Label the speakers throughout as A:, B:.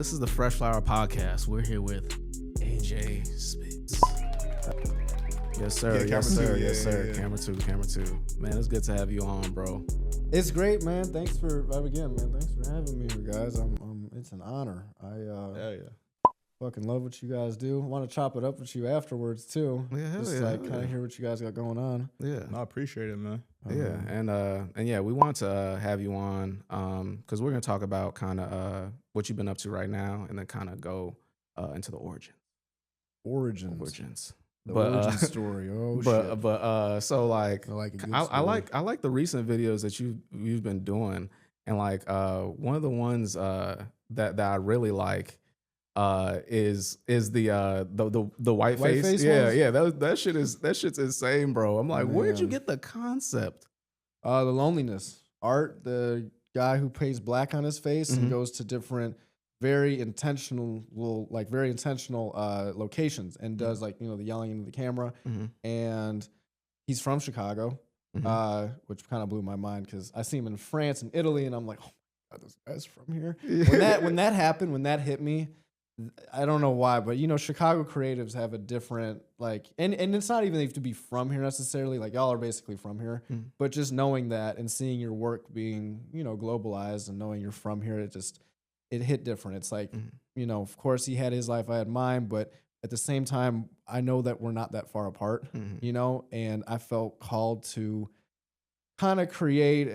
A: This is the Fresh Flower Podcast. We're here with AJ SPITZ. Yes, sir.
B: Yeah,
A: Yes,
B: camera
A: sir.
B: two.
A: Yes,
B: Yeah,
A: sir.
B: yeah.
A: Camera two. Man, it's good to have you on, bro.
C: It's great, man. Thanks for Thanks for having me here, guys. It's an honor. I fucking love what you guys do. I want to chop it up with you afterwards too.
A: Yeah, hell
C: Just
A: yeah,
C: like
A: hell
C: kind of
A: yeah.
C: hear what you guys got going on.
A: Yeah.
B: No, I appreciate it, man.
A: Yeah, and yeah, we want to have you on because we're gonna talk about kind of what you've been up to right now, and then kind of go into the origins.
C: The
A: But,
C: origin story. Oh shit.
A: But so like
C: I like a good
A: I
C: story.
A: like the recent videos that you've been doing, and like one of the ones that I really like is the white face. Yeah,
C: ones?
A: yeah. That shit's insane, bro. I'm like, where'd you
C: Man.
A: get the concept?
C: The loneliness. Art, the guy who paints black on his face
A: Mhm.
C: and goes to different very intentional locations and does like, the yelling into the camera.
A: Mhm.
C: And he's from Chicago,
A: Mhm.
C: which kind of blew my mind because I see him in France and Italy, and I'm like, oh my God, this guy's from here.
A: Yeah.
C: When that happened, when that hit me, I don't know why, but Chicago creatives have a different and it's not even have to be from here necessarily. Like y'all are basically from here,
A: Mhm.
C: but just knowing that and seeing your work being globalized and knowing you're from here, it hit different. It's like
A: Mhm.
C: of course he had his life, I had mine, but at the same time, I know that we're not that far apart,
A: Mhm.
C: and I felt called to kind of create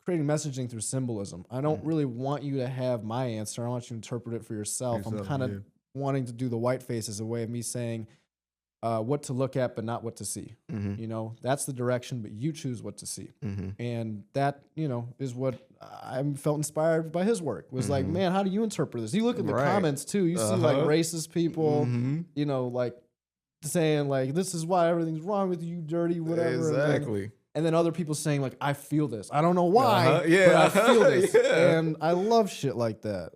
C: creating messaging through symbolism. I don't really want you to have my answer. I want you to interpret it for yourself. I'm kind of wanting to do the white face as a way of me saying what to look at, but not what to see.
A: Mhm.
C: That's the direction, but you choose what to see.
A: Mhm.
C: And that, is what I felt inspired by his work. Was like, man, how do you interpret this? You look at the
A: Right.
C: comments too. You see like racist people,
A: Mhm.
C: like saying like, this is why everything's wrong with you, dirty, whatever.
A: Exactly.
C: And then other people saying like, I feel this. I don't know why,
A: Yeah.
C: but I feel this.
A: Yeah.
C: And I love shit like that.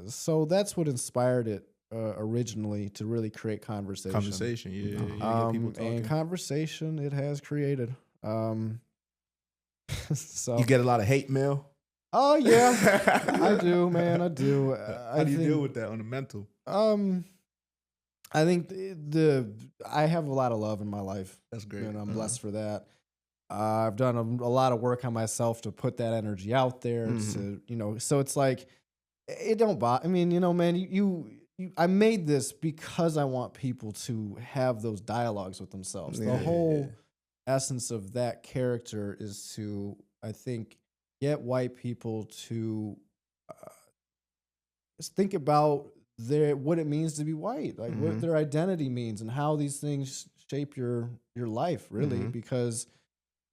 C: So that's what inspired it originally, to really create conversation.
B: Conversation, yeah. Get people talking.
C: And conversation it has created. So
B: You get a lot of hate mail.
C: oh yeah, I do, man. I do.
B: How do you deal with that on the mental?
C: I think I have a lot of love in my life.
B: That's great.
C: And I'm blessed for that. I've done a lot of work on myself to put that energy out there. To, so it's like, it don't bother. I mean, man, I made this because I want people to have those dialogues with themselves. The whole essence of that character is to, I think, get white people to just think about what it means to be white, like what their identity means and how these things shape your life, really, because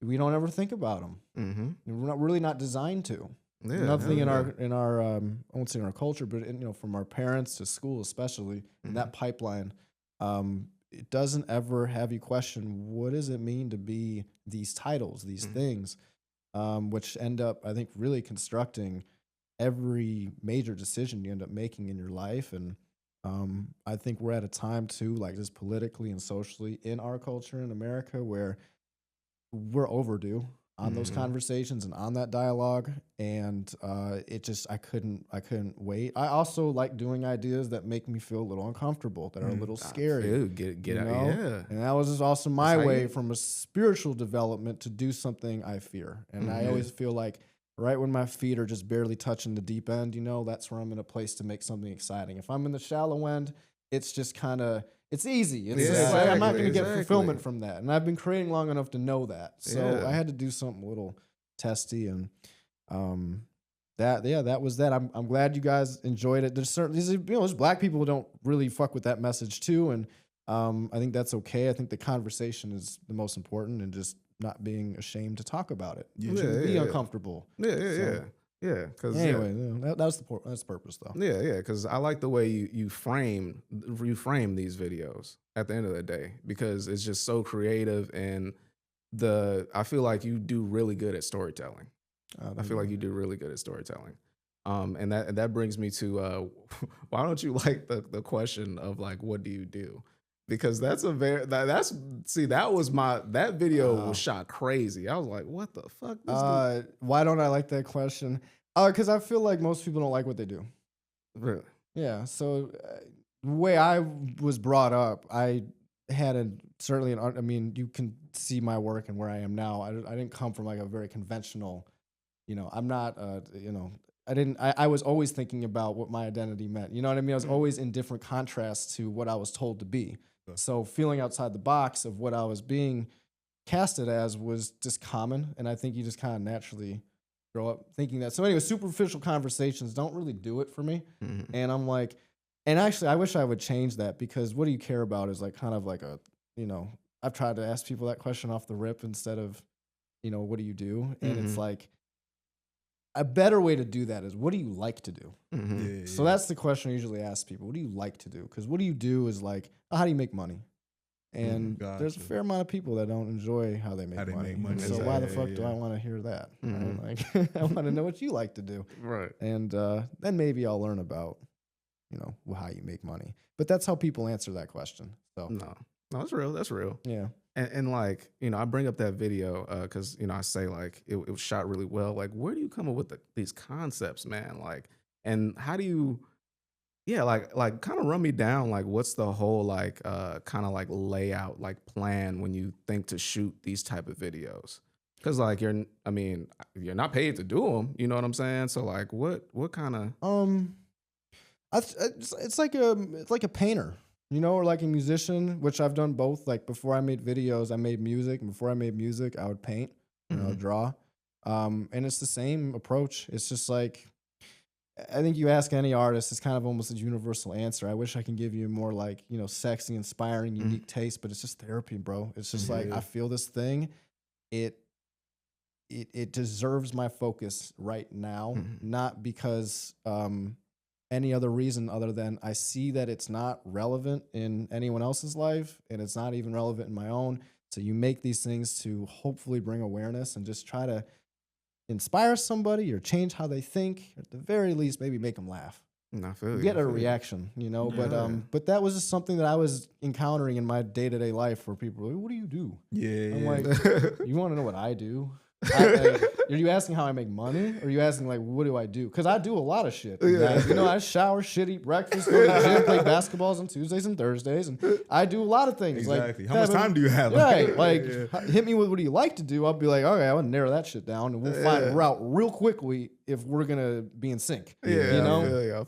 C: we don't ever think about them. We're really not designed to.
A: Yeah,
C: Nothing in our I won't say in our culture, but from our parents to school, especially in that pipeline, it doesn't ever have you question, what does it mean to be these titles, these things, which end up, I think, really constructing every major decision you end up making in your life. And I think we're at a time too, like just politically and socially in our culture in America, where we're overdue on those conversations and on that dialogue. And I couldn't wait. I also like doing ideas that make me feel a little uncomfortable, that are a little scary.
A: Get out. Yeah.
C: And that was just also my way from a spiritual development to do something I fear. And I always feel like right when my feet are just barely touching the deep end, that's where I'm in a place to make something exciting. If I'm in the shallow end, it's just kind of, it's easy. It's just like, I'm not going to get fulfillment from that. And I've been creating long enough to know that. So I had to do something a little testy, and that was that. I'm glad you guys enjoyed it. There's black people who don't really fuck with that message too. And I think that's okay. I think the conversation is the most important, and just not being ashamed to talk about it. Be uncomfortable.
A: Yeah, because
C: anyway, that's the purpose, though.
A: Yeah, because I like the way you frame these videos at the end of the day, because it's just so creative, and I feel like you do really good at storytelling. I feel like you do really good at storytelling. And that brings me to why don't you like the question of like, what do you do? Because that video was shot crazy. I was like, what the fuck?
C: Why don't I like that question? Because I feel like most people don't like what they do.
A: Really?
C: Yeah. So the way I was brought up, I had certainly an art. I mean, you can see my work and where I am now. I didn't come from like a very conventional, I'm not, I was always thinking about what my identity meant. You know what I mean? I was always in different contrasts to what I was told to be. So feeling outside the box of what I was being casted as was just common. And I think you just kind of naturally grow up thinking that. So anyway, superficial conversations don't really do it for me.
A: Mm-hmm.
C: And I'm like, and actually I wish I would change that, because what do you care about is like kind of like I've tried to ask people that question off the rip instead of, what do you do? And it's like, a better way to do that is, what do you like to do?
A: Mm-hmm.
C: So that's the question I usually ask people. What do you like to do? Because what do you do is like, how do you make money? And there's a fair amount of people that don't enjoy how they make money. So why the fuck do I want to hear that? Right? Like, I want to know what you like to do.
A: Right.
C: And then maybe I'll learn about, how you make money. But that's how people answer that question. So
A: no, that's real. That's real.
C: Yeah.
A: And like, I bring up that video because, I say like it was shot really well. Like, where do you come up with these concepts, man? Like, and how do you, like kind of run me down, like what's the whole like kind of like layout, like plan when you think to shoot these type of videos? Because like you're not paid to do them. You know what I'm saying? So like, what kind of
C: it's like a painter. Or like a musician, which I've done both. Like before I made videos, I made music. And before I made music, I would paint, draw. And it's the same approach. It's just like, I think you ask any artist, it's kind of almost a universal answer. I wish I can give you more like, sexy, inspiring, unique taste, but it's just therapy, bro. It's just like, I feel this thing. It deserves my focus right now, not because, any other reason other than I see that it's not relevant in anyone else's life, and it's not even relevant in my own. So you make these things to hopefully bring awareness and just try to inspire somebody or change how they think, or at the very least, maybe make them laugh.
A: I feel
C: Get a reaction, But that was just something that I was encountering in my day-to-day life, where people were like, what do you do?
B: Yeah.
C: I'm like, you want to know what I do? Are you asking how I make money? Or are you asking like, what do I do? Because I do a lot of shit. I shower, shit, eat breakfast, go to the gym, play basketballs on Tuesdays and Thursdays, and I do a lot of things.
B: Exactly.
C: Like,
B: how much time do you have?
C: Right. Hit me with what do you like to do? I'll be like, okay, I want to narrow that shit down, and we'll find a route real quickly if we're gonna be in sync.
A: I feel you.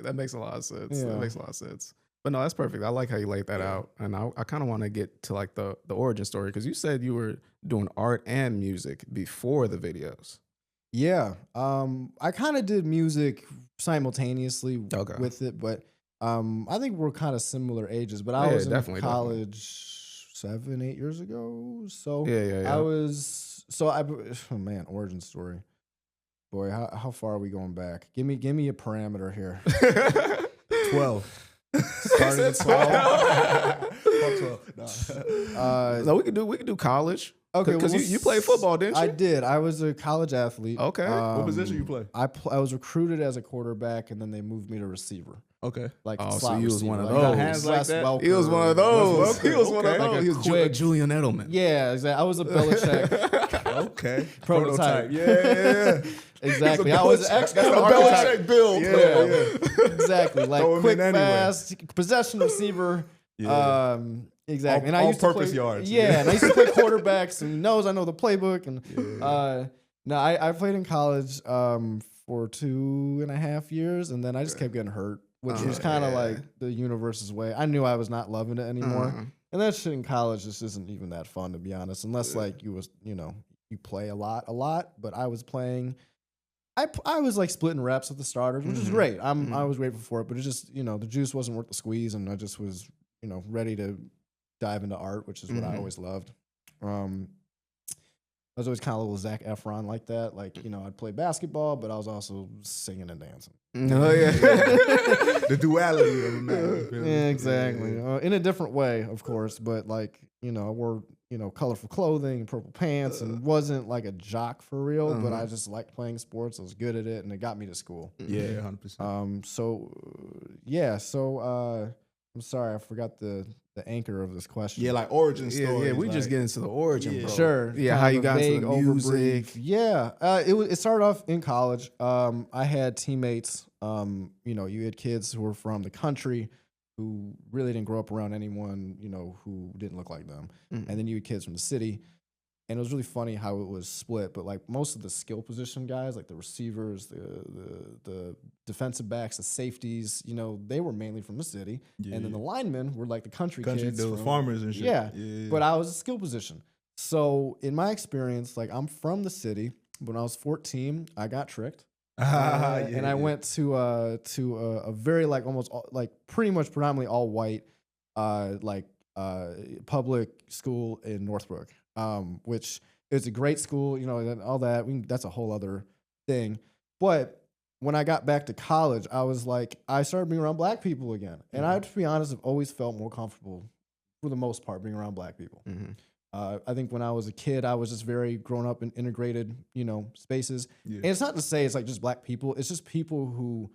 A: That makes a lot of sense.
C: Yeah.
A: That makes a lot of sense. But no, that's perfect. I like how you laid that out. And I kind of want to get to like the origin story, because you said you were doing art and music before the videos.
C: Yeah. I kind of did music simultaneously with it, but I think we're kind of similar ages. But I was in college 7-8 years ago. So I was origin story. Boy, how far are we going back? Give me a parameter here.
B: 12.
C: Starting at 12.
A: No, we could do college.
C: Okay,
A: because you played football, didn't you?
C: I did. I was a college athlete.
A: Okay.
B: What position you play?
C: I was recruited as a quarterback, and then they moved me to receiver.
B: Okay.
C: Like
A: so you was one of
C: like
A: those.
B: Hands like that?
A: He was one of those. He was one of
C: Like
A: those. He was
C: quick
A: Julian Edelman.
C: Yeah, exactly. I was a Belichick
B: Okay.
C: prototype.
B: Yeah.
C: Exactly. I was
B: That's the
C: Belichick
B: build. Yeah.
C: Exactly. Like
B: Throw him
C: quick,
B: in anyway.
C: fast, possession receiver.
B: Yeah.
C: Exactly.
B: All
C: and I used
B: purpose
C: to play,
B: yards.
C: Yeah, and I used to play quarterbacks, and I know the playbook. And no, I played in college for 2.5 years, and then I just kept getting hurt, which was kind of like the universe's way. I knew I was not loving it anymore. And that shit in college just isn't even that fun, to be honest, unless like you play a lot. But I was playing. I was like splitting reps with the starters, which is great. I was grateful for it, but it just the juice wasn't worth the squeeze, and I just was ready to dive into art, which is what I always loved. I was always kind of a little Zac Efron like that. Like, I'd play basketball, but I was also singing and dancing.
A: Oh, yeah.
B: The duality of a man.
C: Yeah, exactly. In a different way, of course, but like, I wore, colorful clothing and purple pants and wasn't like a jock for real, but I just liked playing sports. I was good at it, and it got me to school.
B: Yeah, 100%.
C: So I'm sorry, I forgot the the anchor of this question.
B: Yeah, like origin
A: Yeah,
B: stories.
A: yeah. We just
B: like-
A: get into the origin,
B: Yeah.
A: bro.
C: Sure.
A: Yeah,
C: kind
A: how
C: of
A: you
C: a
A: got into
C: vague
A: the
C: overbrief.
A: music.
C: Yeah. It started off in college. I had teammates, you had kids who were from the country who really didn't grow up around anyone, who didn't look like them.
A: Mhm.
C: And then you had kids from the city. And it was really funny how it was split, but like most of the skill position guys, like the receivers, the defensive backs, the safeties, they were mainly from the city,
B: Yeah.
C: and then the linemen were like the country kids,
B: the
C: from,
B: farmers and shit.
C: Yeah,
B: yeah.
C: but I was a skill position. So in my experience, like I'm from the city. When I was 14, I got tricked, and I went to a very like almost like pretty much predominantly all white, public school in Northbrook, which is a great school, and all that. That's a whole other thing. But when I got back to college, I was like, I started being around black people again. And I have to be honest, I've always felt more comfortable, for the most part, being around black people.
A: Mm-hmm.
C: I think when I was a kid, I was just very grown up in integrated, spaces.
B: Yeah.
C: And it's not to say it's like just black people. It's just people who,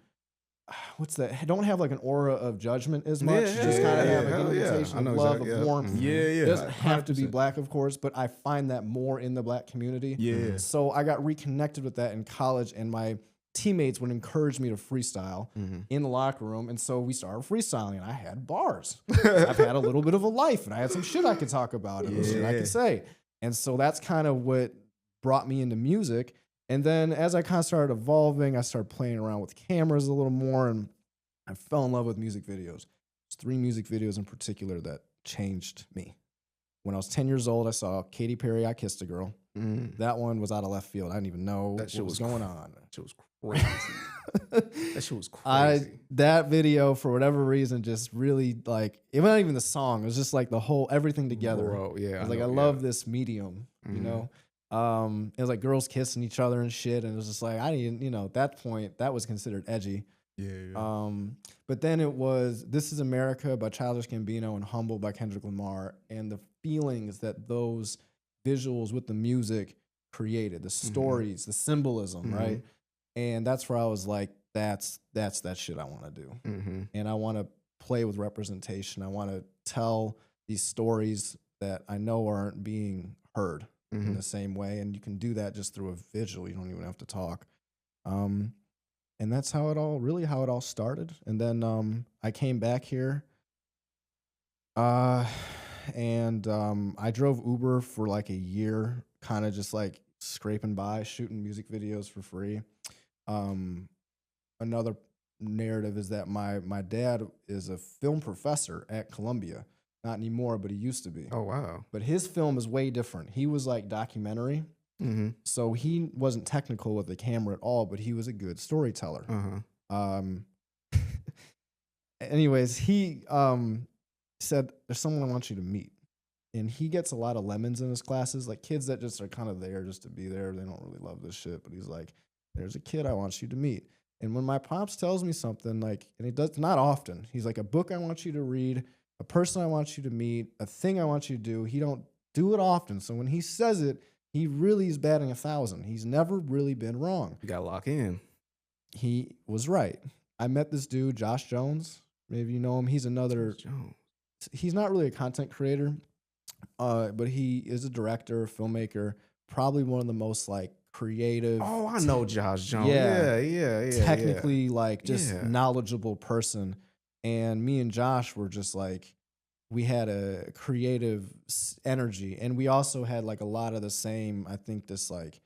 C: what's that? Don't have like an aura of judgment as much.
A: Yeah,
C: Just kind of have like
A: hell
C: an
A: yeah.
C: invitation
A: I know
C: of love,
A: exactly,
C: of
A: yeah.
C: warmth.
A: Mhm.
B: Yeah, yeah.
C: It doesn't have to be
B: 100%.
C: black, of course, but I find that more in the black community.
B: Yeah.
C: So I got reconnected with that in college, and my teammates would encourage me to freestyle in the locker room. And so we started freestyling, and I had bars. I've had a little bit of a life, and I had some shit I could talk about and shit I
B: Yeah.
C: could say. And so that's kind of what brought me into music. And then as I kind of started evolving, I started playing around with cameras a little more, and I fell in love with music videos. There's 3 music videos in particular that changed me. When I was 10 years old, I saw Katy Perry, I Kissed a Girl. That one was out of left field. I didn't even know
A: That shit
C: what was
A: was
C: going on.
A: That shit was crazy. That shit was crazy.
C: That video, for whatever reason, just really like, it wasn't even the song. It was just like the whole, everything together.
A: Bro, yeah.
C: I was like, I love this medium, you know? It was like girls kissing each other and shit. And it was just like, I didn't, at that point, that was considered edgy.
B: Yeah.
C: But then it was This Is America by Childish Gambino and Humble by Kendrick Lamar. And the feelings that those visuals with the music created, the stories, the symbolism, right? And that's where I was like, that's that shit I want to do. And I want to play with representation. I want to tell these stories that I know aren't being heard in the same way. And you can do that just through a visual. You don't even have to talk. And that's how it all started. And then I came back here, and I drove Uber for like a year, kind of just like scraping by, shooting music videos for free. Another narrative is that my dad is a film professor at Columbia. Not anymore, but he used to be.
A: Oh, wow.
C: But his film is way different. He was like documentary. So he wasn't technical with the camera at all, but he was a good storyteller. Anyways, he said, there's someone I want you to meet. And he gets a lot of lemons in his classes, like kids that just are kind of there just to be there. They don't really love this shit, but he's like, there's a kid I want you to meet. And when my pops tells me something, like, and he does not often, he's like, a book I want you to read, a person I want you to meet, a thing I want you to do. He don't do it often. So when he says it, he really is batting 1,000. He's never really been wrong.
A: You got to lock in.
C: He was right. I met this dude, Josh Jones. Maybe you know him. He's another, he's not really a content creator, but he is a director, filmmaker, probably one of the most like creative.
A: Oh, I know Josh Jones.
C: Yeah.
A: Yeah.
C: Technically like just knowledgeable person. And me and Josh were just like, we had a creative energy, and we also had like a lot of the same, I think this like,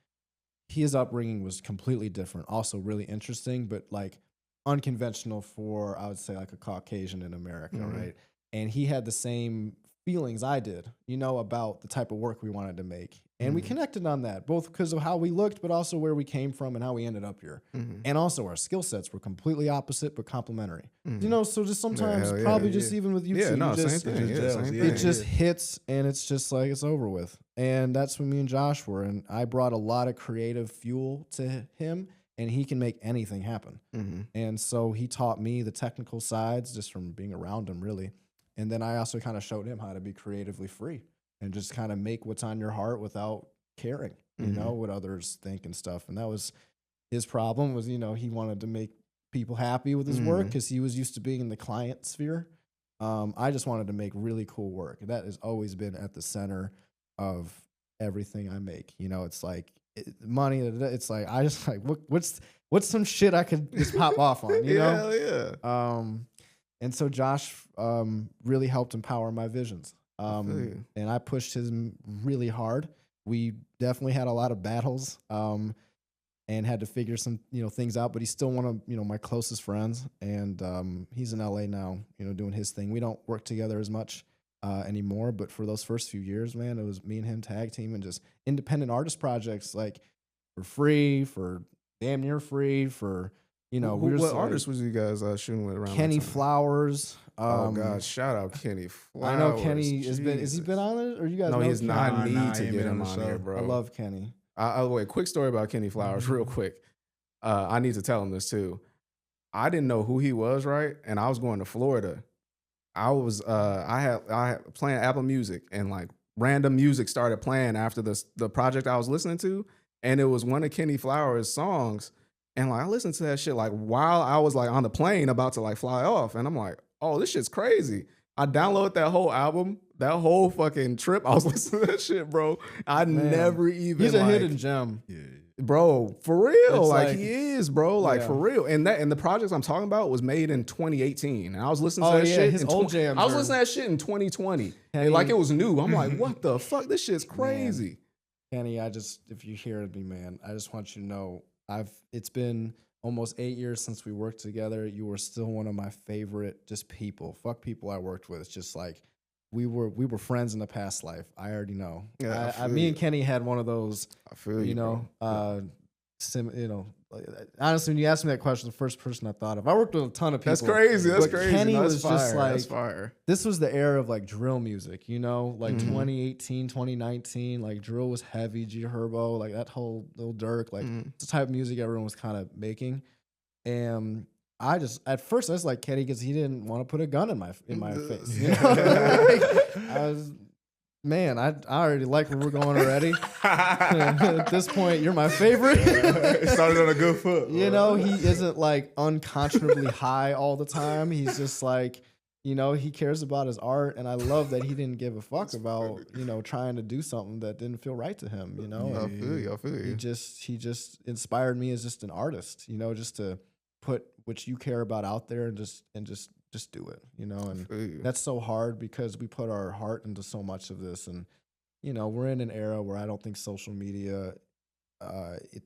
C: his upbringing was completely different, also really interesting, but like unconventional for, I would say, like a Caucasian in America, right? And he had the same feelings I did, about the type of work we wanted to make. And we connected on that, both because of how we looked, but also where we came from and how we ended up here. And also our skill sets were completely opposite, but complementary. So just sometimes, just even with you two, it just hits, and it's just like, it's over with. And that's what me and Josh were. And I brought a lot of creative fuel to him, and he can make anything happen. And so he taught me the technical sides just from being around him, really. And then I also kind of showed him how to be creatively free and just kind of make what's on your heart without caring, what others think and stuff. And that was his problem was, he wanted to make people happy with his work because he was used to being in the client sphere. I just wanted to make really cool work. That has always been at the center of everything I make. You know, it's like money. It's like I just like what's some shit I could just pop off on. You know,
A: Hell yeah.
C: And so Josh really helped empower my visions.
A: feel you.
C: And I pushed him really hard. We definitely had a lot of battles. And had to figure some things out, but he's still one of my closest friends, and he's in LA now, doing his thing. We don't work together as much anymore, but for those first few years, man, it was me and him tag team and just independent artist projects, like for damn near free, for we were
A: What
C: just,
A: artists was you guys shooting with around
C: Kenny
A: that time?
C: Flowers.
A: Oh God! Shout out Kenny Flowers.
C: I know Kenny has he
A: Jesus.
C: been on it, or you guys?
A: No,
C: know
A: he's
C: Kenny?
A: not. I
B: Nah,
A: need
B: nah,
A: to
B: he ain't
A: get
B: been
A: him
B: on the
A: on here,
B: show.
A: bro.
C: I love Kenny.
A: I'll wait. Quick story about Kenny Flowers, real quick. I need to tell him this too. I didn't know who he was, right? And I was going to Florida. I had playing Apple Music, and like random music started playing after the project I was listening to, and it was one of Kenny Flowers' songs. And like I listened to that shit like while I was like on the plane about to like fly off, and I'm like, oh, this shit's crazy. I downloaded that whole album, that whole fucking trip. I was listening to that shit, bro. I
C: Man,
A: never even.
C: He's a
A: like,
C: hidden gem.
B: Yeah.
A: bro, for real.
C: It's
A: Like,
C: like-
A: he is, bro. Like
C: Yeah.
A: for real. And the projects I'm talking about was made in 2018. And I was listening to
C: Oh,
A: that
C: yeah,
A: shit.
C: his
A: in
C: old
A: tw-
C: jams
A: I was
C: are-
A: listening to that shit in 2020.
C: Kenny-
A: Like it was new. I'm like, what the fuck? This shit's crazy.
C: Kenny, if you hear me, man, I just want you to know it's been almost 8 years since we worked together. You were still one of my favorite just people. Fuck people I worked with. It's just like we were friends in the past life. I already know.
A: Yeah, I feel
C: Me
A: you.
C: and Kenny had one of those,
A: I feel you, bro.
C: honestly, when you asked me that question, the first person I thought of. I worked with a ton of people.
A: That's crazy. That's
C: but
A: crazy.
C: Kenny
A: No, that's
C: was
A: fire.
C: just
A: That's
C: like,
A: fire.
C: this was the era of like drill music, like
A: Mhm.
C: 2018, 2019, like drill was heavy, G Herbo, like that whole Lil Durk, like
A: Mhm.
C: it's the type of music everyone was kind of making. And at first I was like Kenny because he didn't want to put a gun in my face. You know? I already like where we're going already. At this point, you're my favorite.
B: It started on a good foot.
C: You know, he isn't like unconscionably high all the time. He's just like, he cares about his art. And I love that he didn't give a fuck about, trying to do something that didn't feel right to him,
A: I feel you. I feel you.
C: He just inspired me as just an artist, just to put what you care about out there and just do it, and
A: feel you.
C: that's so hard because we put our heart into so much of this. And, we're in an era where I don't think social media,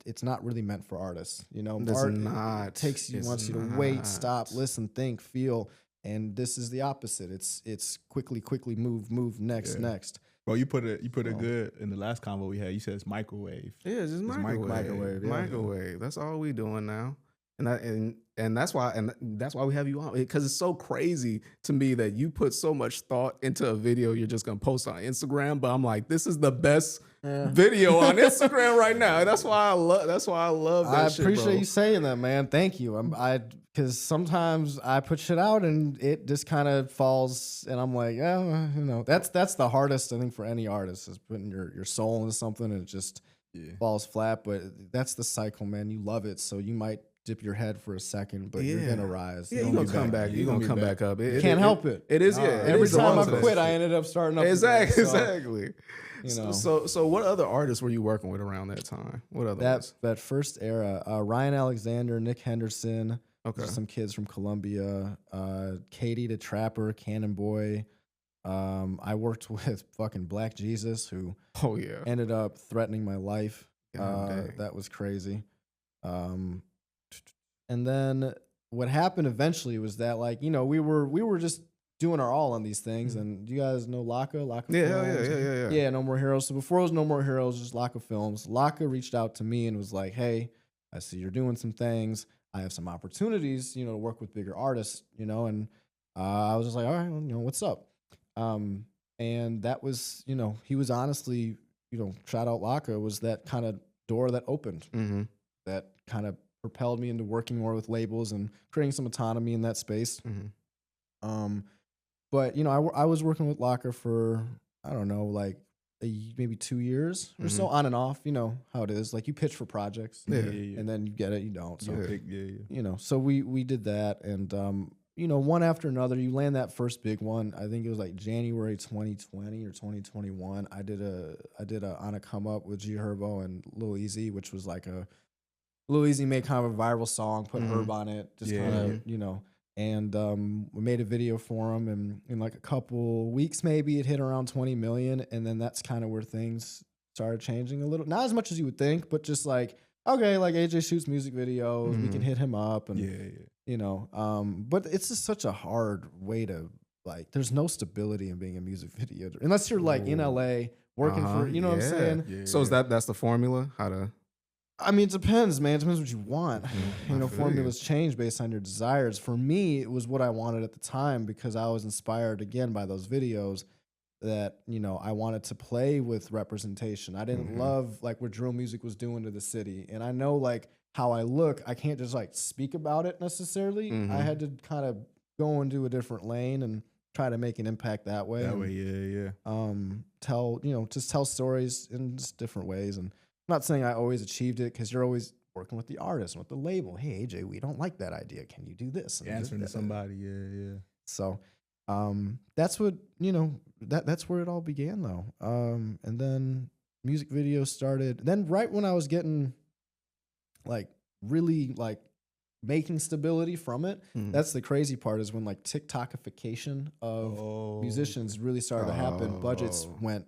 C: it's not really meant for artists.
A: It's
C: Art
A: not.
C: wants you to wait, stop, listen, think, feel. And this is the opposite. It's quickly move, next.
B: Bro, you put it good in the last convo we had. You said it's microwave.
A: Yeah, just microwave.
C: microwave, yeah.
A: Microwave. That's all we doing now. And that's why we have you on, because it's so crazy to me that you put so much thought into a video you're just gonna post on Instagram. But I'm like, this is the best video on Instagram right now. That's why I love that.
C: I
A: shit,
C: appreciate
A: bro.
C: you saying that, man. Thank you. Because sometimes I put shit out and it just kind of falls, and I'm like, that's the hardest I think for any artist is putting your soul into something and it just falls flat. But that's the cycle, man. You love it, so you might dip your head for a second, but you're gonna rise.
A: Yeah, you're gonna come back. You're gonna come back up.
C: Can't help it.
A: It is. Yeah.
C: Every
A: it is
C: time I
A: the
C: quit,
A: one
C: I ended up starting up.
A: Exactly.
C: Again,
A: Exactly.
C: so,
A: So what other artists were you working with around that time? What other ones?
C: that first era, Ryan Alexander, Nick Henderson,
A: Okay.
C: some kids from Columbia, Katie the Trapper, Cannon Boy. I worked with fucking Black Jesus, who
A: Oh yeah.
C: ended up threatening my life.
A: God dang.
C: That was crazy. And then what happened eventually was that, like, we were just doing our all on these things. And you guys know Laka?
A: Yeah,
C: Films?
A: yeah.
C: Yeah, No More Heroes. So before it was No More Heroes, just Laka Films. Laka reached out to me and was like, hey, I see you're doing some things. I have some opportunities, to work with bigger artists, and I was just like, all right, well, what's up? And that was, he was honestly, shout out Laka, was that kind of door that opened,
A: Mm-hmm.
C: that kind of propelled me into working more with labels and creating some autonomy in that space.
A: Mm-hmm.
C: But I was working with Laka for, I don't know, like maybe 2 years or so, on and off. You know how it is. Like, you pitch for projects,
A: Yeah.
C: and then you get it, you don't. So
B: Yeah.
C: so we did that, and one after another, you land that first big one. I think it was like January 2020 or 2021. I did a On a Come Up with G Herbo and Lil Easy, which was like Lil Easy made kind of a viral song, put Herb on it, just kind of, and we made a video for him, and in like a couple weeks, maybe it hit around 20 million, and then that's kind of where things started changing a little. Not as much as you would think, but just like, okay, like AJ shoots music videos, we can hit him up, and but it's just such a hard way to, like, there's no stability in being a music video unless you're like in LA working for, what I'm saying?
A: Yeah. So that's the formula? How to?
C: I mean, it depends, man. It depends what you want. Formulas change based on your desires. For me, it was what I wanted at the time because I was inspired again by those videos that, I wanted to play with representation. I didn't love like what drill music was doing to the city. And I know like how I look, I can't just like speak about it necessarily. I had to kind of go into a different lane and try to make an impact that way. Just tell stories in just different ways. And I'm not saying I always achieved it because you're always working with the artist and with the label. Hey, AJ, we don't like that idea. Can you do this? And
B: answering
C: to
B: somebody, yeah.
C: So that's what, that's where it all began though. And then music videos started. Then right when I was getting like really like making stability from it, that's the crazy part is when like TikTokification of musicians really started to happen. Budgets went,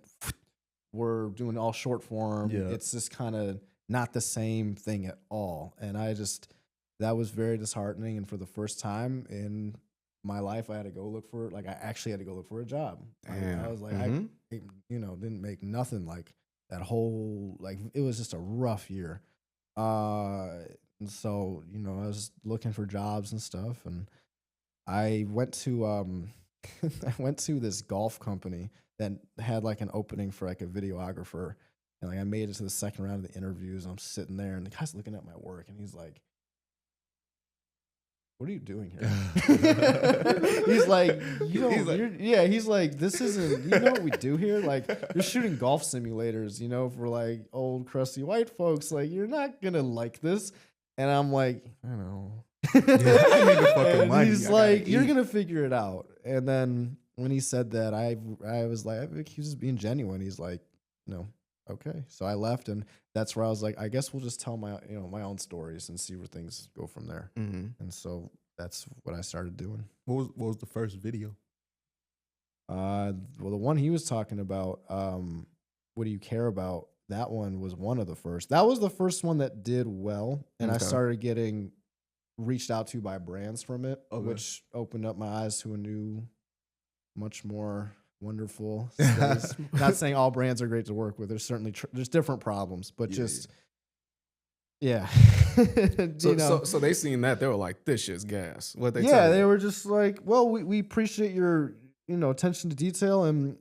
C: we're doing all short form. It's just kind of not the same thing at all. And that was very disheartening. And for the first time in my life, I had to go look for, like, I actually had to go look for a job. I was like, I didn't make nothing like that whole, like, it was just a rough year. And so, I was looking for jobs and stuff. And I went to, I went to this golf company that had like an opening for like a videographer. And like I made it to the second round of the interviews. I'm sitting there and the guy's looking at my work and he's like, "What are you doing here?" He's like, he's like, "This isn't, you know what we do here? Like, you're shooting golf simulators, for like old crusty white folks. Like, you're not gonna like this." And I'm like, I know.
B: I need the fucking money.
C: He's like, "You're gonna figure it out." And then when he said that, I was like, I think he was just being genuine. He's like, "No, okay." So I left, and that's where I was like, I guess we'll just tell my my own stories and see where things go from there. And so that's what I started doing.
B: What was the first video?
C: Well, the one he was talking about, what do you care about? That one was one of the first. That was the first one that did well, and I started getting reached out to by brands from it, which opened up my eyes to a new, much more wonderful space. Not saying all brands are great to work with. There's certainly there's different problems, but yeah.
A: So they seen that, they were like, "This shit's gas." What they?
C: Yeah, they were just like, "Well, we appreciate your attention to detail and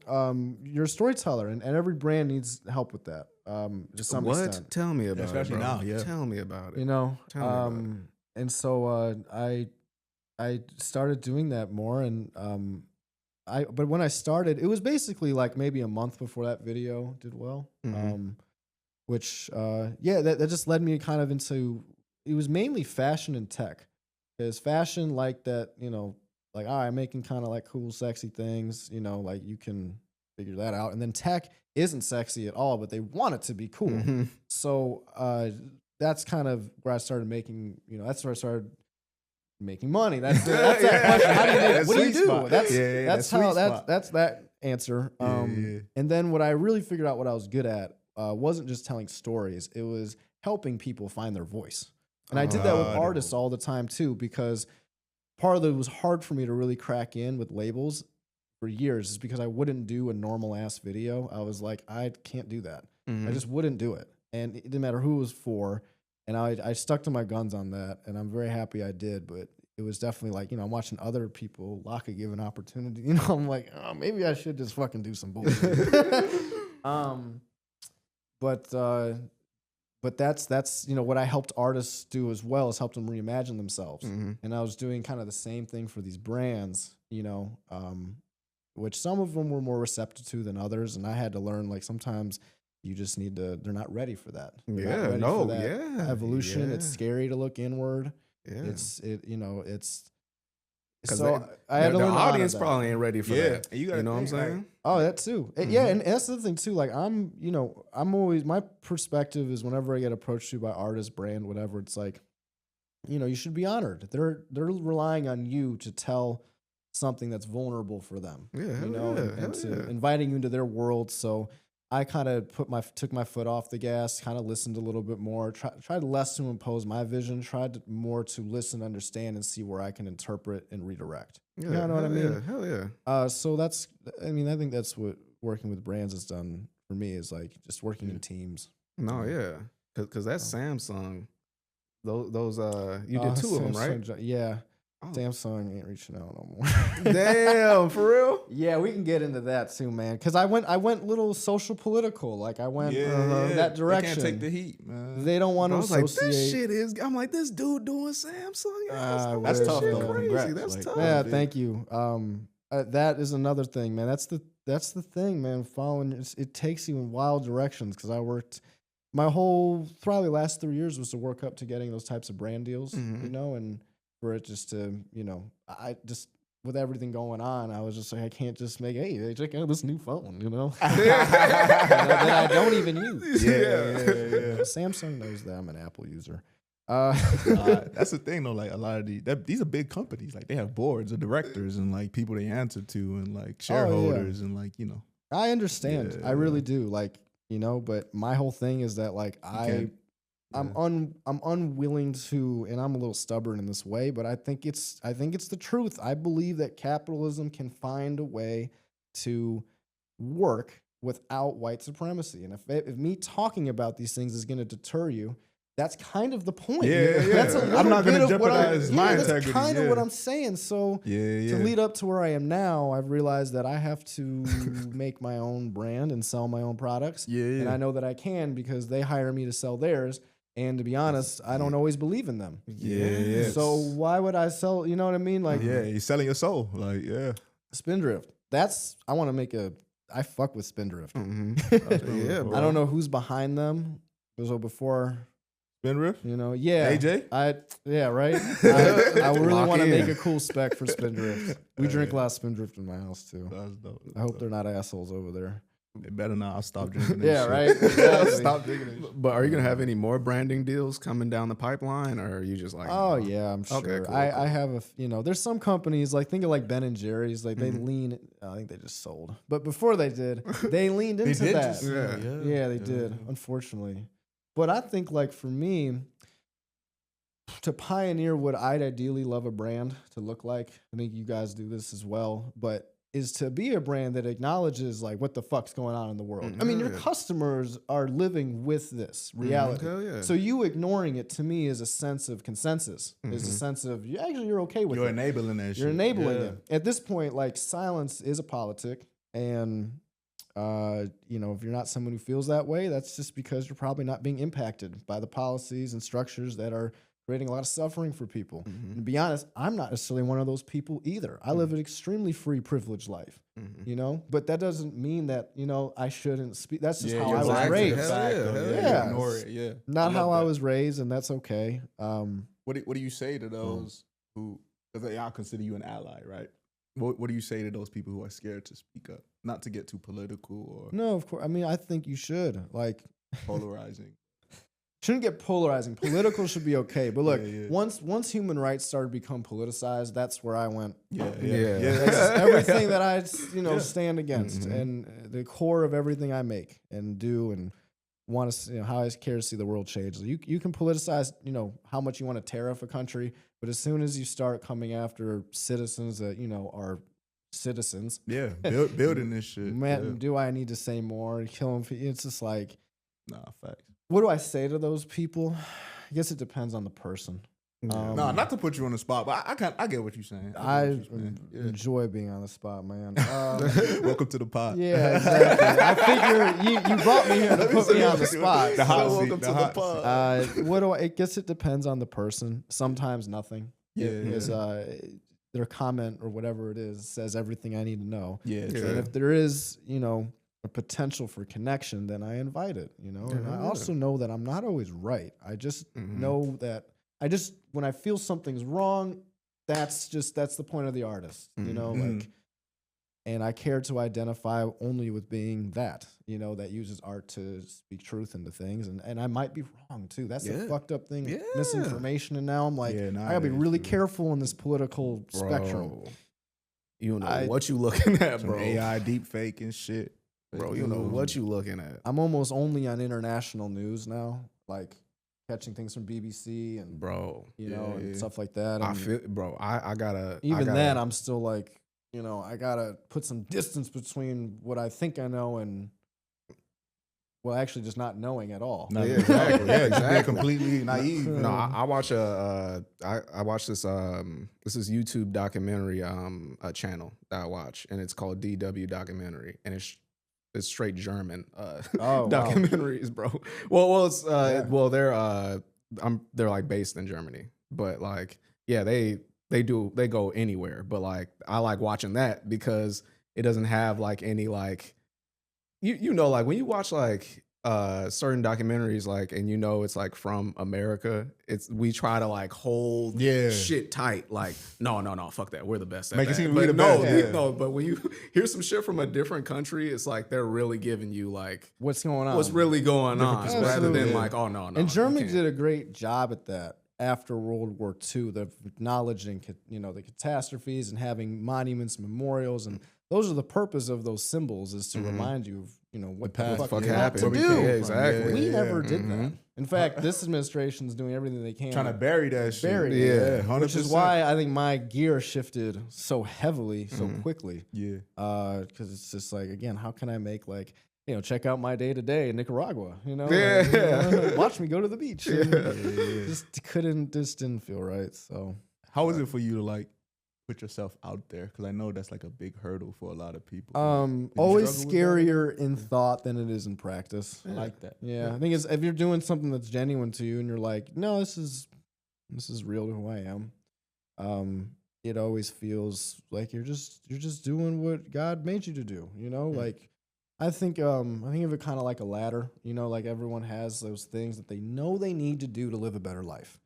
C: you're a storyteller, and every brand needs help with that." To some extent.
A: Tell me about
B: especially
A: it, bro.
B: now. Yeah,
A: tell me about it.
C: Tell me
A: about it.
C: And so I started doing that more, and but when I started, it was basically like maybe a month before that video did well. Which that just led me kind of into, it was mainly fashion and tech. Because fashion, like that, like, all right, I'm making kind of like cool, sexy things, like you can figure that out. And then tech isn't sexy at all, but they want it to be cool. So that's kind of where I started making, that's where I started making money. That's that question. How do you make, what do you do? That's that answer. And then what I really figured out what I was good at wasn't just telling stories. It was helping people find their voice. And I did that with artists all the time too, because part of it was hard for me to really crack in with labels for years is because I wouldn't do a normal ass video. I was like, I can't do that. I just wouldn't do it. And it didn't matter who it was for. And I stuck to my guns on that. And I'm very happy I did. But it was definitely like, I'm watching other people, Laka give an opportunity. I'm like, oh, maybe I should just fucking do some bullshit. But that's what I helped artists do as well, is help them reimagine themselves. And I was doing kind of the same thing for these brands, which some of them were more receptive to than others. And I had to learn, like, sometimes you just need to, they're not ready for that. Evolution. It's scary to look inward. It's
A: Because
C: So I had to
A: the
C: learn to honor
A: audience
C: that.
A: probably ain't ready for that.
B: and you gotta
A: know what I'm
B: think, like,
A: saying?
C: Oh, that too. Yeah, and that's the thing too. Like I'm always, my perspective is whenever I get approached to by artist, brand, whatever, it's like, you should be honored. They're relying on you to tell something that's vulnerable for them.
A: Yeah, hell
C: and to
A: yeah.
C: inviting you into their world. So I kind of took my foot off the gas, kind of listened a little bit more, tried less to impose my vision, more to listen, understand, and see where I can interpret and redirect.
A: Yeah,
C: You know what I mean?
A: Yeah, hell yeah.
C: So I think that's what working with brands has done for me, is like just working in teams.
A: No, yeah. Because that Samsung, those you did two of them, right?
C: Yeah.
A: Oh.
C: Samsung ain't reaching out no more.
A: Damn, for real?
C: Yeah, we can get into that too, man. Because I went little social political. Like I went that direction.
B: They can't take the heat, man.
C: They don't want to
A: I was like,
C: associate.
A: this shit is. I'm like, this dude doing Samsung.
C: That's tough,
A: Shit
C: though.
A: crazy.
B: Congrats,
A: That's
B: like,
A: tough.
C: Yeah,
B: big.
C: thank you. That is another thing, man. That's the thing, man. Following it takes you in wild directions. Because I worked my whole probably last 3 years was to work up to getting those types of brand deals, and for it just to, I just, with everything going on, I was just like, I can't just make, hey, check out this new phone, that I don't even use.
B: Yeah.
C: Samsung knows that I'm an Apple user.
B: That's the thing though. Like a lot of these are big companies. Like they have boards of directors and like people they answer to and like shareholders and like
C: I understand.
B: Yeah,
C: I really do. Like but my whole thing is that like I'm unwilling to, and I'm a little stubborn in this way, but I think it's the truth. I believe that capitalism can find a way to work without white supremacy. And if me talking about these things is going to deter you, that's kind of the point.
B: Yeah.
C: That's a
B: I'm not
C: going to
B: jeopardize my integrity.
C: That's kind of what I'm saying. So to lead up to where I am now, I've realized that I have to make my own brand and sell my own products. And I know that I can because they hire me to sell theirs. And to be honest, I don't always believe in them.
B: Yeah.
C: So why would I sell? You know what I mean? Like,
B: you're selling your soul. Like,
C: Spindrift. I fuck with Spindrift.
A: Yeah, bro.
C: I don't know who's behind them. So before
B: Spindrift?
C: Yeah.
B: AJ?
C: Right? I really
A: Lock
C: want to
A: in.
C: make a cool spec for Spindrift. We drink a lot of Spindrift in my house too.
B: That's dope.
C: I hope they're not assholes over there.
B: They better not. I'll stop drinking that
C: Yeah,
B: shit.
C: right? Exactly.
B: Stop drinking that shit.
A: But are you gonna have any more branding deals coming down the pipeline, or are you just like?
C: Oh
A: no?
C: yeah, I'm sure.
A: Okay, cool,
C: I have there's some companies like think of like Ben and Jerry's, like they lean. I think they just sold, but before they did, they leaned into
B: did
C: that.
B: just-
C: Yeah, they did. Unfortunately, but I think like for me, to pioneer what I'd ideally love a brand to look like, I think you guys do this as well, but is to be a brand that acknowledges like what the fuck's going on in the world. I mean, your customers are living with this reality.
A: Hell yeah.
C: So you ignoring it to me is a sense of consensus. Is a sense of you're okay with
B: You're
C: it.
B: enabling that shit.
C: You're enabling it. At this point, like silence is a politic, and if you're not someone who feels that way, that's just because you're probably not being impacted by the policies and structures that are creating a lot of suffering for people. And to be honest, I'm not necessarily one of those people either. I live an extremely free, privileged life, but that doesn't mean that, I shouldn't speak. That's just how I was raised.
A: Yeah.
B: Ignore it. Yeah.
C: Not how I was raised, and that's okay.
B: What do you say to those who, because I consider you an ally, right? What do you say to those people who are scared to speak up? Not to get too political or
C: No, of course. I mean, I think you should. Like,
B: polarizing.
C: shouldn't get polarizing. Political should be okay. But look,
B: Yeah.
C: once human rights started to become politicized, that's where I went.
B: Yeah.
C: That's everything that I stand against, and the core of everything I make and do and want to, how I care to see the world change. You can politicize, how much you want to tariff a country, but as soon as you start coming after citizens that are citizens,
B: building this shit.
C: man, do I need to say more? Kill them. It's just like,
B: Nah, facts.
C: what do I say to those people? I guess it depends on the person.
B: No, not to put you on the spot, but I get what you're saying.
C: I enjoy being on the spot, man.
B: Welcome to the pod.
C: Yeah, exactly. I figure you brought me here to put me on the spot.
B: The hot seat.
A: welcome to the pod.
C: I guess it depends on the person. Sometimes nothing. Because their comment or whatever it is says everything I need to know.
B: Yeah.
C: And if there is, a potential for connection, then I invite it, And I also know that I'm not always right. I just know that when I feel something's wrong, that's the point of the artist, you know,
B: Mhm.
C: like, and I care to identify only with being that, you know, that uses art to speak truth into things. And I might be wrong too. That's the
A: Yeah.
C: fucked up thing,
A: Yeah.
C: misinformation. And now I'm like,
B: Yeah,
C: I gotta be
B: nowadays,
C: really
B: dude.
C: careful in this political spectrum.
A: Bro, you don't know
C: I-
A: what you looking at,
B: Some
A: bro.
B: AI deep fake and shit.
A: Bro, you know what you looking at.
C: I'm almost only on international news now, like catching things from BBC and
A: Bro,
C: you know, and
B: Yeah.
C: stuff like that.
A: I
C: And
A: feel, bro, I gotta.
C: even
A: I gotta,
C: then, I'm still like, you know, I gotta put some distance between what I think I know and, well, actually just not knowing at all.
B: No,
A: Yeah,
B: exactly. Yeah, just being
A: exactly.
B: completely naive.
A: No, I watch I watch this this is YouTube documentary a channel that I watch, and it's called DW documentary, and it's straight German
C: Oh, wow.
A: documentaries, bro. Well it's
C: Yeah.
A: well they're like based in Germany, but like yeah, they go anywhere, but like I like watching that because it doesn't have like any like you know, like when you watch like certain documentaries, like, and you know it's like from America, we try to like hold shit tight, like no, fuck that, we're the best at
B: Make it
A: that.
B: seem
A: But
B: we the
A: no,
B: best, yeah.
A: no, but when you hear some shit from a different country, it's like they're really giving you like
C: What's going on?
A: what's really going
B: Different
A: on,
B: perspective,
A: rather than
B: yeah.
A: like, oh no,
C: And Germany did a great job at that after World War II, the acknowledging, you know, the catastrophes and having monuments, memorials, and those are the purpose of those symbols is to remind you of, you know, what the
B: past,
C: fuck
A: yeah.
C: happened.
A: Where we
C: To
A: came
C: do.
A: from. Yeah, exactly.
C: We
B: Yeah,
C: never
B: yeah.
C: did that. In fact, this administration is doing everything they can
B: Trying to bury that shit.
C: bury
A: Yeah.
C: it,
B: 100%.
C: which is why I think my gear shifted so heavily, so quickly.
B: Yeah.
C: Because it's just like, again, how can I make like, you know, check out my day to day in Nicaragua, you know,
A: Yeah.
C: like, you know, watch me go to the beach. And
B: Yeah.
C: just didn't feel right. So
B: How is it for you to like put yourself out there? Because I know that's like a big hurdle for a lot of people. Did you
C: always
B: struggle with that?
C: scarier in thought than it is in practice.
B: I like that.
C: Yeah, I think it's if you're doing something that's genuine to you and you're like, no, this is real to who I am. It always feels like you're just doing what God made you to do. You know, like I think of it kind of like a ladder. You know, like everyone has those things that they know they need to do to live a better life.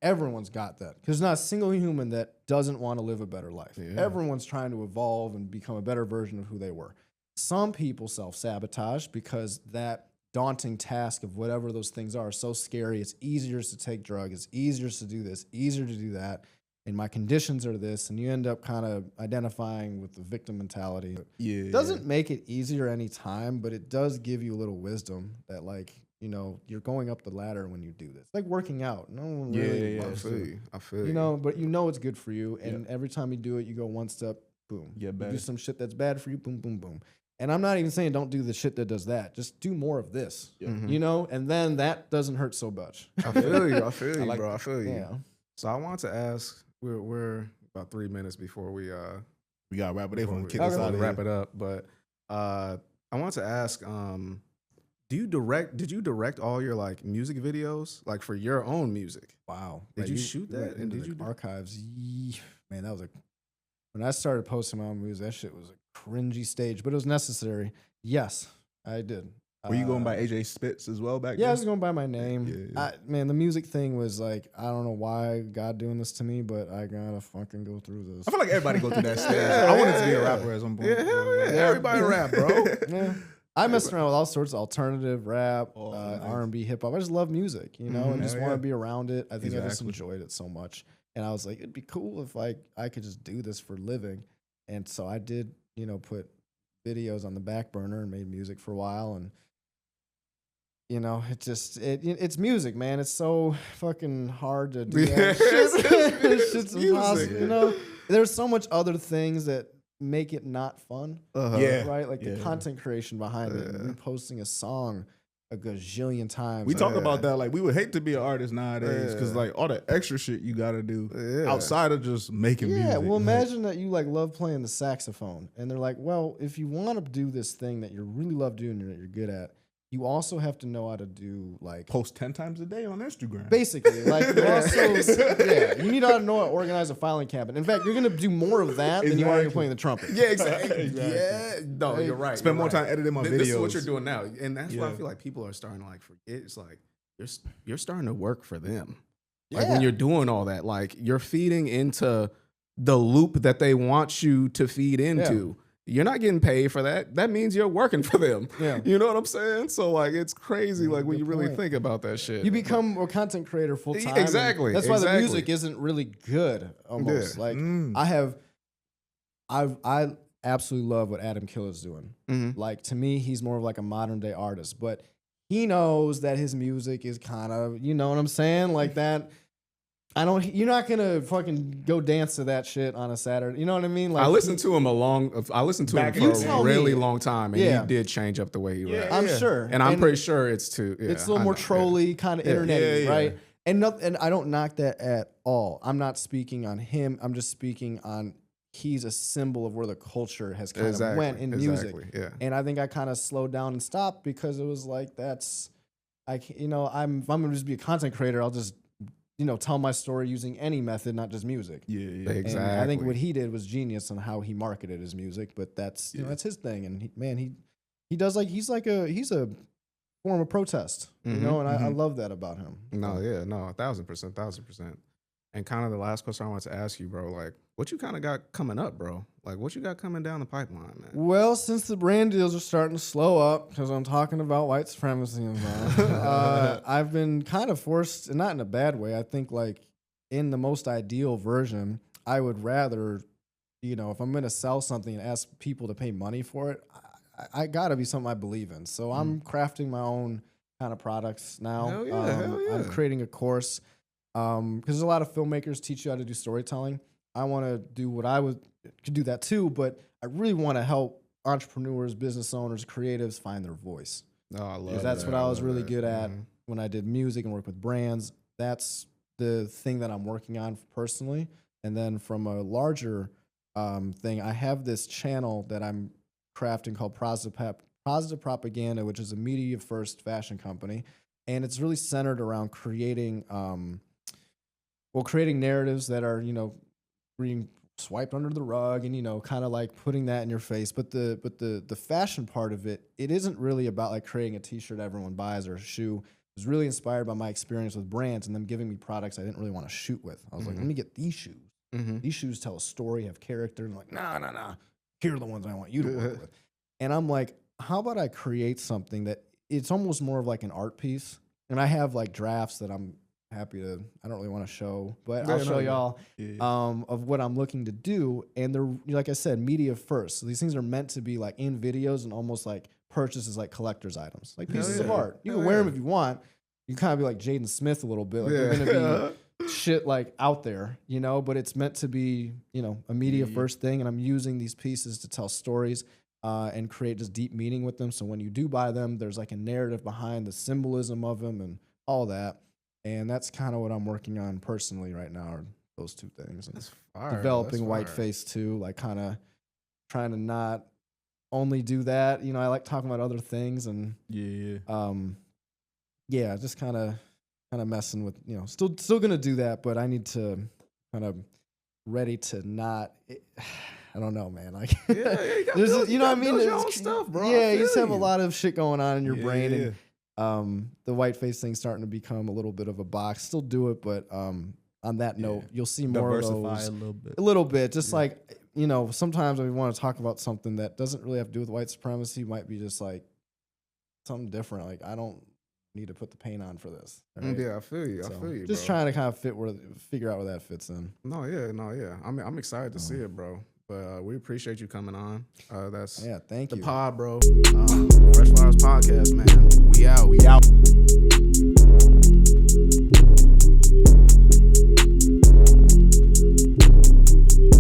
C: Everyone's got that because there's not a single human that doesn't want to live a better life.
A: Yeah.
C: Everyone's trying to evolve and become a better version of who they were. Some people self-sabotage because that daunting task of whatever those things are is so scary. It's easier to take drugs. It's easier to do this, easier to do that. And my conditions are this. And you end up kind of identifying with the victim mentality.
B: Yeah.
C: It doesn't make it easier any time, but it does give you a little wisdom that like, you know, you're going up the ladder when you do this. Like working out. No one really
B: Yeah,
A: I
C: loves
A: feel
C: it.
A: you. I feel
C: You know, but you know it's good for you. And
B: Yeah.
C: every time you do it, you go one step, boom.
B: Get
C: You
B: better.
C: do some shit that's bad for you, boom, boom, boom. And I'm not even saying don't do the shit that does that. Just do more of this. You know, and then that doesn't hurt so much.
A: I feel you. I feel you,
B: like
A: bro. I feel you.
C: Yeah.
A: So I want to ask. We're about 3 minutes before we
B: We got to wrap it. They
A: before
B: want
A: we
B: to kick us out of
A: wrap
B: here.
A: it up. But I want to ask. Did you direct all your like music videos like for your own music?
C: Wow.
A: Did
C: Like,
A: you shoot
C: went
A: that? And
C: into
A: did
C: the
A: you do-
C: archives? Man, that was when I started posting my own music, that shit was a cringy stage, but it was necessary. Yes, I did.
B: Were you going by AJ Spitz as well back
C: Yeah, I
B: then?
C: was going by my name.
B: Yeah.
C: Man, the music thing was like, I don't know why God doing this to me, but I gotta fucking go through this.
B: I feel like everybody go through that stage.
A: Yeah,
B: I wanted to be a
A: yeah.
B: rapper at some point.
A: Yeah, hell yeah. Everybody rap, bro.
C: Yeah. I messed around with all sorts of alternative rap,
B: Oh, nice.
C: R&B, hip hop. I just love music, you know, and just
B: Hell
C: want to
B: yeah.
C: be around it. I think I just
B: Exactly.
C: enjoyed it so much. And I was like, it'd be cool if I could just do this for a living. And so I did, you know, put videos on the back burner and made music for a while. And, you know, it's music, man. It's so fucking hard to do
A: Yeah,
C: that.
A: it's
C: Shit's
A: music.
C: impossible, you know. There's so much other things that make it not fun.
B: Yeah.
C: Right? Like
B: Yeah.
C: the content creation behind it. And reposting a song a gazillion times.
B: We talk
A: Yeah.
B: about that. Like, we would hate to be an artist nowadays because,
A: Yeah.
B: like, all the extra shit you got to do
A: Yeah.
B: outside of just making music.
C: Yeah, well,
B: Like,
C: imagine that you like love playing the saxophone, and they're like, well, if you want to do this thing that you really love doing and that you're good at, you also have to know how to do like
B: post 10 times a day on Instagram.
C: basically like you also you need to know how to organize a filing cabinet. In fact, you're gonna do more of that than you are
B: Exactly.
C: playing the trumpet.
A: Yeah, exactly.
B: Exactly.
A: Yeah, no, you're right.
B: Spend
A: you're
B: more
A: right.
B: time editing my videos.
A: This is what you're doing now, and that's why I
B: Yeah.
A: feel like people are starting to like forget. It's like you're starting to work for them. Like when you're doing all that, like you're feeding into the loop that they want you to feed into. You're not getting paid for that. That means you're working for them.
C: Yeah.
A: You know what I'm saying? So like it's crazy like when you really
C: point.
A: think about that shit.
C: You become a content creator full time.
A: Exactly.
C: That's why the
A: exactly.
C: music isn't really good almost.
A: Yeah.
C: Like I absolutely love what Adam Killer's doing. Like to me, he's more of like a modern day artist, but he knows that his music is kind of, you know what I'm saying? Like that. You're not gonna fucking go dance to that shit on a Saturday. You know what I mean? Like
A: I listened to him for a really long time, and he did change up the way he raps.
C: I'm sure,
A: and I'm pretty sure it's a
C: little more trolly, kind of internet, right? And I don't knock that at all. I'm not speaking on him. I'm just speaking on he's a symbol of where the culture has kind of went in music.
A: Yeah.
C: And I think I kind of slowed down and stopped because it was like if I'm gonna just be a content creator, I'll just tell my story using any method, not just music.
B: Yeah.
A: Exactly.
C: And I think what he did was genius on how he marketed his music, but that's that's his thing. And he does he's a form of protest, and I love that about him.
A: No, 1,000%. And kind of the last question I want to ask you, bro, like what you kind of got coming up, bro? Like what you got coming down the pipeline, man?
C: Well, since the brand deals are starting to slow up, because I'm talking about white supremacy and I've been kind of forced, and not in a bad way. I think like in the most ideal version, I would rather, if I'm going to sell something and ask people to pay money for it, I got to be something I believe in. So I'm crafting my own kind of products now.
A: Hell yeah.
C: I'm creating a course because there's a lot of filmmakers teach you how to do storytelling. I want to do what could do that too, but I really want to help entrepreneurs, business owners, creatives find their voice.
A: Oh, I love that.
C: Because that's what I was really good at when I did music and worked with brands. That's the thing that I'm working on personally. And then from a larger thing, I have this channel that I'm crafting called Positive Propaganda, which is a media first fashion company. And it's really centered around creating narratives that are, being swiped under the rug and, kind of like putting that in your face. But the fashion part of it isn't really about like creating a t-shirt everyone buys or a shoe. It was really inspired by my experience with brands and them giving me products I didn't really want to shoot with. I was like, let me get these shoes. These shoes tell a story, have character. And like, nah. Here are the ones I want you to work with. And I'm like, how about I create something that it's almost more of like an art piece? And I have like drafts that I'm happy to, I don't really want to show, but I'll show y'all of what I'm looking to do. And they're, like I said, media first. So these things are meant to be like in videos and almost like purchased as like collector's items, like pieces of art. You can wear them if you want. You kind of be like Jaden Smith a little bit. Like they're going to be shit like out there, but it's meant to be, a media first thing. And I'm using these pieces to tell stories and create just deep meaning with them. So when you do buy them, there's like a narrative behind the symbolism of them and all that. And that's kind of what I'm working on personally right now, are those two things. And developing Whiteface too, like kind of trying to not only do that. I like talking about other things and just kind of messing with, still gonna do that, but I need to kind of ready to not. I don't know, man. Like,
A: you know what I mean? Your own stuff, bro.
C: Yeah, you just have a lot of shit going on in your brain, and the Whiteface thing's starting to become a little bit of a box. Still do it, but on that note, you'll see more of those
B: a little bit.
C: Just like sometimes when we want to talk about something that doesn't really have to do with white supremacy, might be just like something different. Like I don't need to put the paint on for this. Right?
A: Yeah, I feel you. I feel you.
C: Just trying to kind of figure out where that fits in.
A: No, yeah. I mean, I'm excited to see it, bro. But we appreciate you coming on. That's
C: thank you.
A: The pod, bro. Fresh Flowers Podcast, man.